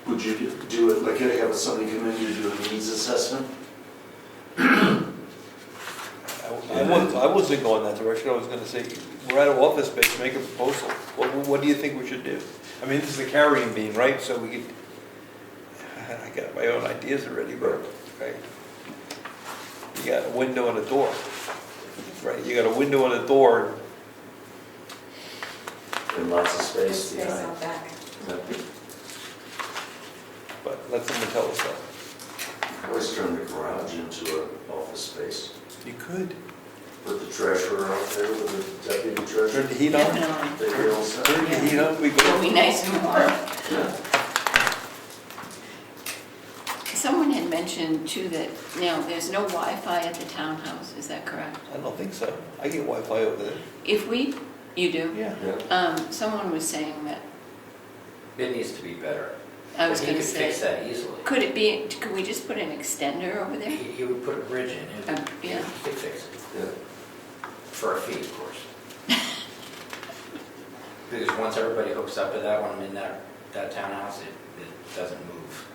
Would you do it, like have somebody come in to do a needs assessment? I wasn't going that direction. I was going to say, we're out of office space, make a proposal. What do you think we should do? This is the carrying beam, right? So we could, I got my own ideas already, but, right? You got a window and a door. Right, you got a window and a door. And lots of space Space behind. out back. But let someone tell us that. Always turn the garage into an office space. You could. Put the treasurer out there with the deputy treasurer. Turn the heat on. Definitely. They all set. Turn the heat on, we It'll go. be nice and warm. Yeah. Someone had mentioned too that, now, there's no Wi-Fi at the townhouse, is that correct? I don't think so. I get Wi-Fi over there. If we, you do? Yeah. Yeah. Someone was saying that, It needs to be better. I was But gonna He could fix say, that easily. could we just put an extender over there? He would put a bridge in, Yeah. he could fix it, Yeah. for a fee, of course. Because once everybody hooks up to that one in that townhouse, it doesn't move.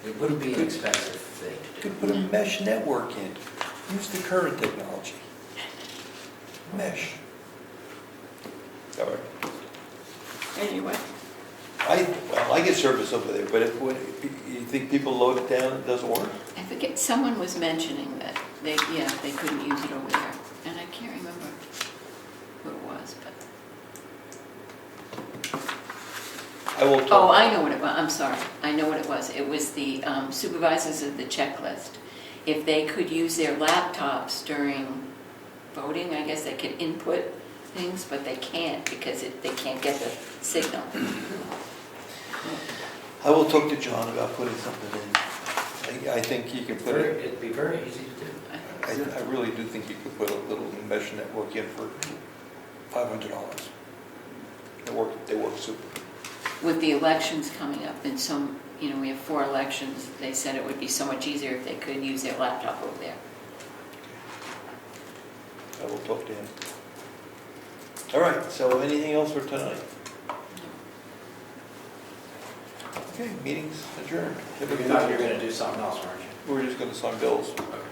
It wouldn't be an expensive thing You to do. could put a mesh network in. Use the current technology. Mesh. All right. Anyway, I get service over there, but you think people load it down, it doesn't work? I forget, someone was mentioning that they couldn't use it over there, and I can't remember who it was, but. I will Oh, talk. I know what it was, I'm sorry, I know what it was. It was the supervisors of the checklist. If they could use their laptops during voting, I guess they could input things, but they can't because they can't get the signal. I will talk to John about putting something in. I think you can put it, It'd be very easy to do. I really do think you could put a little mesh network in for $500. They work super. With the elections coming up, and some, we have 4 elections, they said it would be so much easier if they could use their laptop over there. I will talk to him. All right, so anything else for tonight? Okay, meeting's adjourned. You thought you were gonna do something else, weren't you? We're just gonna sign bills. Okay.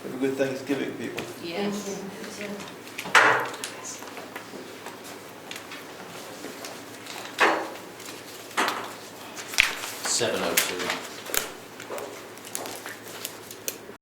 Have a good Thanksgiving, people. Yes. 7:02.